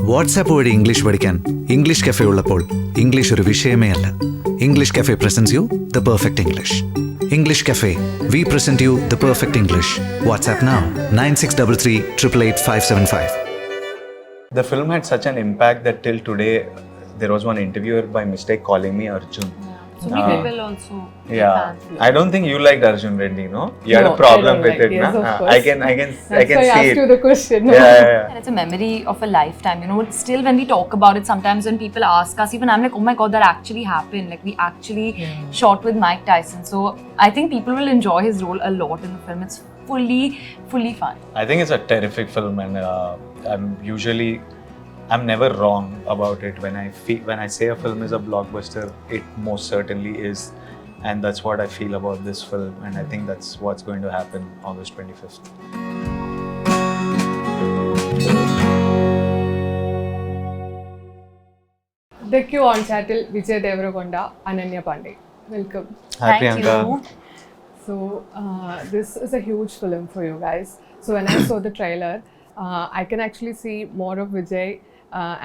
WhatsApp വഴി English പഠിക്കാൻ English cafe ഉള്ളപ്പോൾ ഇംഗ്ലീഷ് ഒരു വിഷയമേ അല്ല. English cafe presents you the perfect English. English cafe, we present you the perfect English. WhatsApp now 9633 888 575. The film had such an impact that till today there was one interviewer by mistake calling me Arjun. So many people also. Yeah, fans. I don't think you liked Arjun Reddy, no? You had a problem with it, yes, na? of course. I can That's see why I asked it. you the question. Yeah. And it's a memory of a lifetime. You know, it's still when we talk about it, sometimes when people ask us, even I'm like, oh my God, that actually happened. Like we actually shot with Mike Tyson. So I think people will enjoy his role a lot in the film. It's fully fun. I think it's a terrific film, and I'm never wrong about it. When I say a film is a blockbuster, it most certainly is, and that's what I feel about this film, and I think that's what's going to happen August 25th. The Q on chattel Vijay, Deverakonda, Ananya Panday. Welcome. Hi, Thank Priyanka. you. So this is a huge film for you guys. So when I saw the trailer, I can actually see more of Vijay,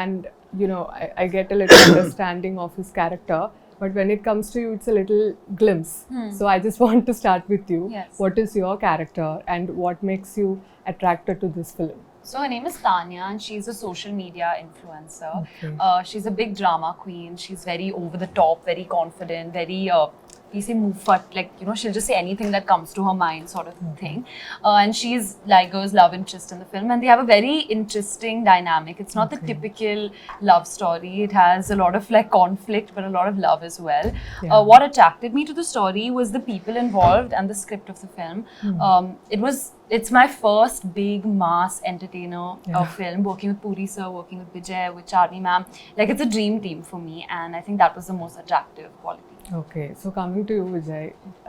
and you know I get a little understanding of his character. But when it comes to you, it's a little glimpse. So I just want to start with you. Yes. What is your character, and what makes you attracted to this film? So her name is Tanya, and she's a social media influencer. Okay. She's a big drama queen. She's very over the top, very confident, very we say mufat, like, you know, she'll just say anything that comes to her mind, sort of thing. And she's Liger's love interest in the film, and they have a very interesting dynamic. It's not the typical love story. It has a lot of like conflict, but a lot of love as well. What attracted me to the story was the people involved and the script of the film. It's my first big mass entertainer film, working with Puri sir, working with Vijay, with Charmi ma'am. Like, it's a dream team for me, and I think that was the most attractive quality. Okay, so coming to you, Vijay,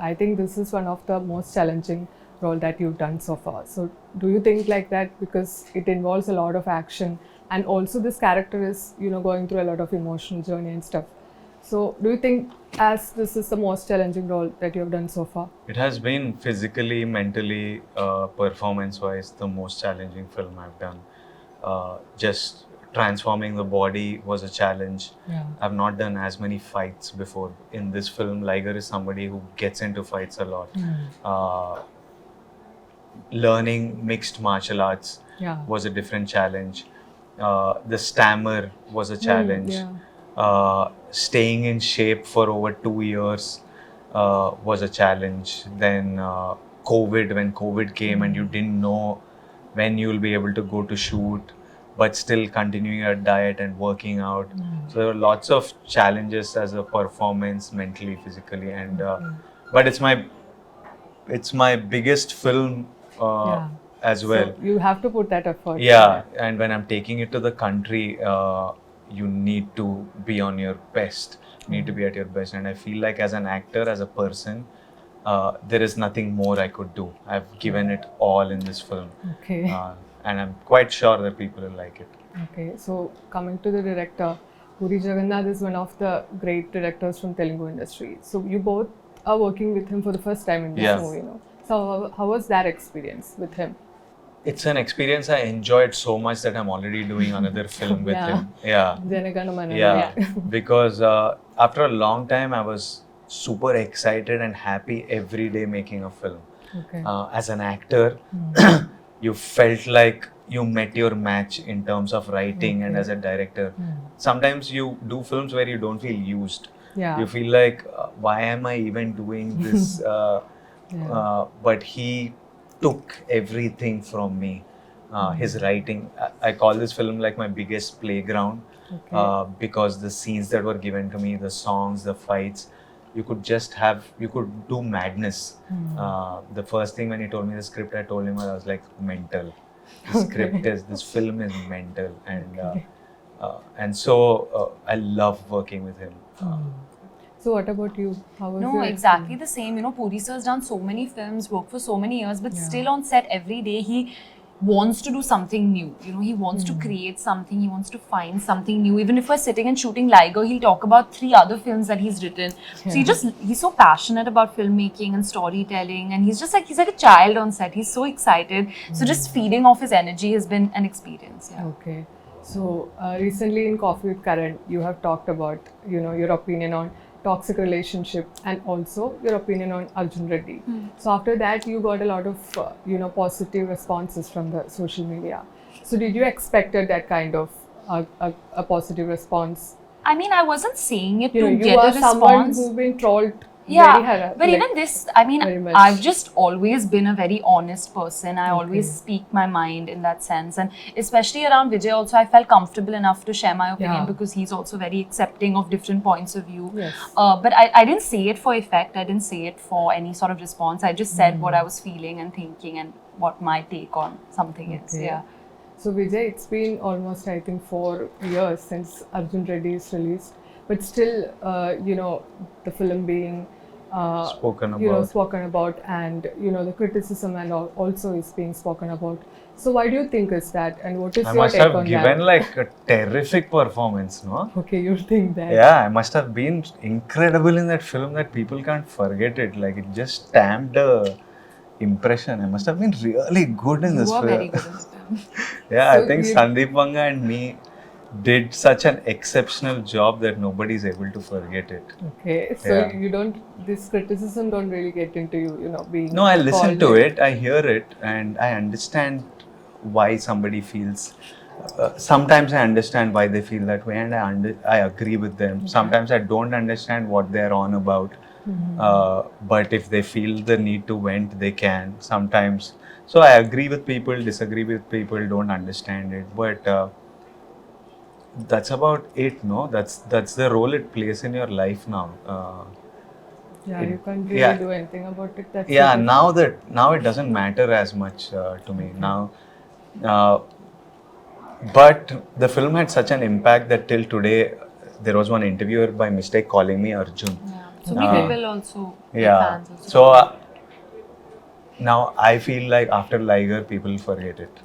I think this is one of the most challenging role that you've done so far. So do you think like that, because it involves a lot of action, and also this character is, you know, going through a lot of emotional journey and stuff. So do you think as this is the most challenging role that you have done so far? It has been physically, mentally, performance-wise the most challenging film I've done. Just transforming the body was a challenge. I've not done as many fights before. In this film, Liger is somebody who gets into fights a lot. Learning mixed martial arts was a different challenge. The stammer was a challenge. Staying in shape for over 2 years was a challenge. Then when COVID came and you didn't know when you'll be able to go to shoot, but still continuing your diet and working out. So there were lots of challenges as a performance, mentally, physically, and but it's my biggest film as well. So you have to put that effort. And when I'm taking it to the country, you need to be on your best. You need to be at your best, and I feel like as an actor, as a person, there is nothing more I could do. I've given it all in this film. Okay. And I'm quite sure that people will like it. Okay, so coming to the director, Puri Jagannath is one of the great directors from Telugu industry. So you both are working with him for the first time in this movie, you know. So how was that experience with him? It's an experience I enjoyed so much that I'm already doing another film with him. Because after a long time I was super excited and happy every day making a film. As an actor, you felt like you met your match in terms of writing, and as a director, sometimes you do films where you don't feel used. You feel like, why am I even doing this? But he took everything from me. His writing, I call this film like my biggest playground, because the scenes that were given to me, the songs, the fights, you could do madness. The first thing when he told me the script, I told him, I was like, mental. This film is mental, and so I love working with him. So what about you? How was your exactly the same. You know, Puri sir has done so many films, worked for so many years, but still on set every day he wants to do something new. You know, he wants to create something. He wants to find something new. Even if we're sitting and shooting Liger, he'll talk about 3 other films that he's written. So he's so passionate about filmmaking and storytelling, and he's like a child on set. He's so excited. So just feeding off his energy has been an experience. Okay. So recently in Coffee with Karan, you have talked about your opinion on toxic relationship and also your opinion on Arjun Reddy. So after that, you got a lot of positive responses from the social media. So did you expected that kind of a positive response? I mean, I wasn't saying it to You get are a someone response. who's been trolled. Yeah, very but like, even this, I mean, very much. I've just always been a very honest person. I always speak my mind in that sense, and especially around Vijay also, I felt comfortable enough to share my opinion because he's also very accepting of different points of view. Yes. But I didn't say it for effect. I didn't say it for any sort of response. I just said what I was feeling and thinking and what my take on something is. Yeah. So Vijay, it's been almost I think 4 years since Arjun Reddy is released, but still, the film being spoken about, and the criticism and also is being spoken about. So why do you think is that, and what is I your must take have on given that? like a terrific performance, no? Okay, you think that? Yeah, I must have been incredible in that film that people can't forget it. Like it just stamped a impression. I must have been really good in this You are film. very good in the film. Yeah, So I think you- Sandeep Vanga and me did such an exceptional job that nobody is able to forget it. Okay, so Yeah. you don't, this criticism don't really get into you, being. No, I listen called to like- it, I hear it, and I understand why somebody feels. Sometimes I understand why they feel that way, and I agree with them. Sometimes I don't understand what they're on about, but if they feel the need to vent, they can. Sometimes, so I agree with people, disagree with people, don't understand it, but that's about it. No, that's the role it plays in your life now. Yeah, you can't really yeah. do anything about it. That's Yeah, it. now it doesn't matter as much to me now, but the film had such an impact that till today there was one interviewer by mistake calling me Arjun. Yeah. So many people also, Yeah, fans also. so now I feel like after Liger people forget it,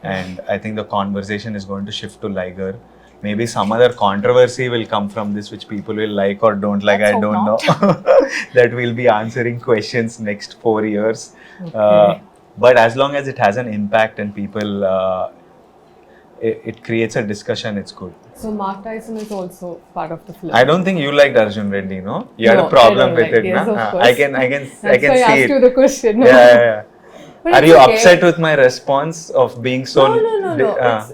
and I think the conversation is going to shift to Liger. Maybe some other controversy will come from this which people will like or don't like. Let's I hope don't not. know. That we'll be answering questions next 4 years. But as long as it has an impact and people, it creates a discussion, it's good. So Mark Tyson is also part of the film. I don't think you liked Arjun Reddy, no? You had No, a problem I don't with like- it, yes, na? of course. I can That's I can why I see asked it. you the question. Yeah. But Are it's you okay. upset with my response of being so? No.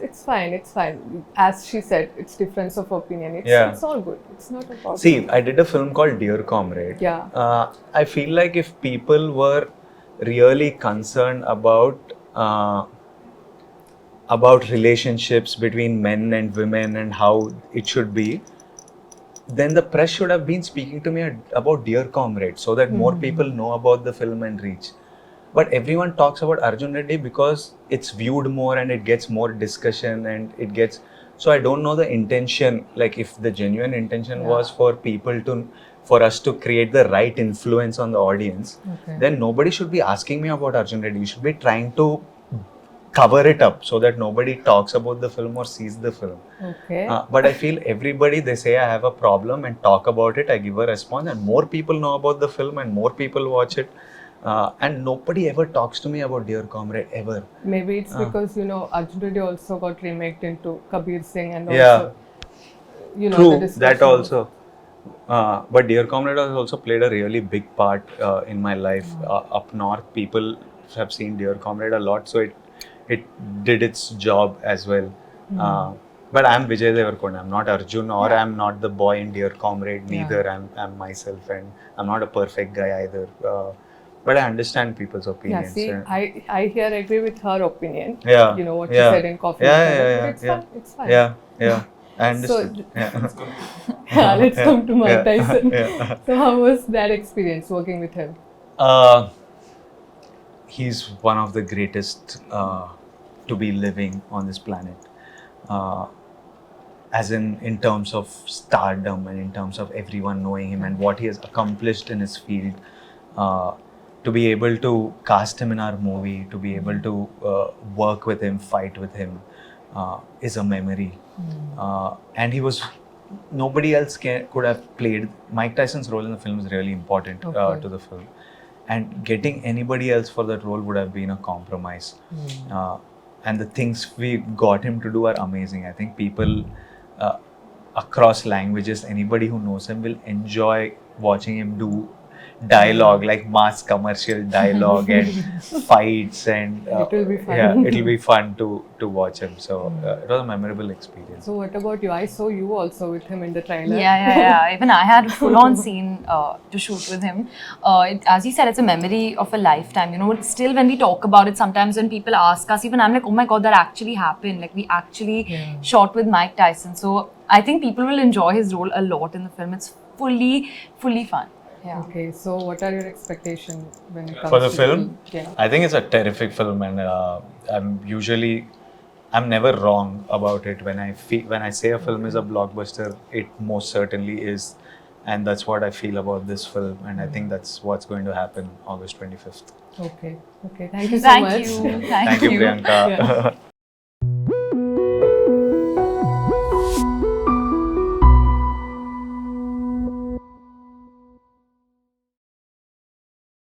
It's fine. It's fine. As she said, it's difference of opinion. It's all good. It's not a problem. See, I did a film called Dear Comrade. Yeah. I feel like if people were really concerned about relationships between men and women and how it should be, then the press should have been speaking to me about Dear Comrade so that more people know about the film and reach. But everyone talks about Arjun Reddy because it's viewed more and it gets more discussion and it gets. So I don't know the intention, like if the genuine intention was for us to create the right influence on the audience, then nobody should be asking me about Arjun Reddy. You should be trying to cover it up so that nobody talks about the film or sees the film. Okay. But I feel everybody, they say I have a problem and talk about it, I give a response, and more people know about the film and more people watch it. And nobody ever talks to me about Dear Comrade ever. Maybe it's because Arjun Reddy also got remaked into Kabir Singh and Yeah. also True, the that discussion. also. But Dear Comrade has also played a really big part in my life. Up north, people have seen Dear Comrade a lot, so it did its job as well. But I'm Vijay Deverakonda. I'm not Arjun, or I'm not the boy in Dear Comrade. Neither. I'm myself, and I'm not a perfect guy either. But I understand people's opinions. Yeah, see, I here agree with her opinion. Yeah. What she said in Coffee. Yeah, with Karan, yeah, but it's yeah. fine. It's fine. Yeah. I understand. Let's come to Mark Tyson. Yeah. So how was that experience working with him? He's one of the greatest to be living on this planet. As in terms of stardom and in terms of everyone knowing him and what he has accomplished in his field. To be able to cast him in our movie, to be able to work with him, fight with him, is a memory. And he was, nobody else could have played. Mike Tyson's role in the film is really important to the film. And getting anybody else for that role would have been a compromise. and the things we got him to do are amazing. I think people across languages, anybody who knows him will enjoy watching him do dialogue, like mass commercial dialogue and fights, and It will be fun. yeah, it'll be fun to watch him. So it was a memorable experience. So what about you? I saw you also with him in the trailer. Yeah. Even I had a full-on scene to shoot with him. As you said, it's a memory of a lifetime. You know, still when we talk about it, sometimes when people ask us, even I'm like, oh my God, that actually happened. Like we actually shot with Mike Tyson. So I think people will enjoy his role a lot in the film. It's fully fun. Yeah. Okay, so what are your expectations when it comes For the to film, Yeah. I think it's a terrific film, and I'm never wrong about it. When I say a film is a blockbuster, it most certainly is, and that's what I feel about this film, and I think that's what's going to happen August 25th. Okay. Thank you so much. Thank you. Thank you, Priyanka. Yeah.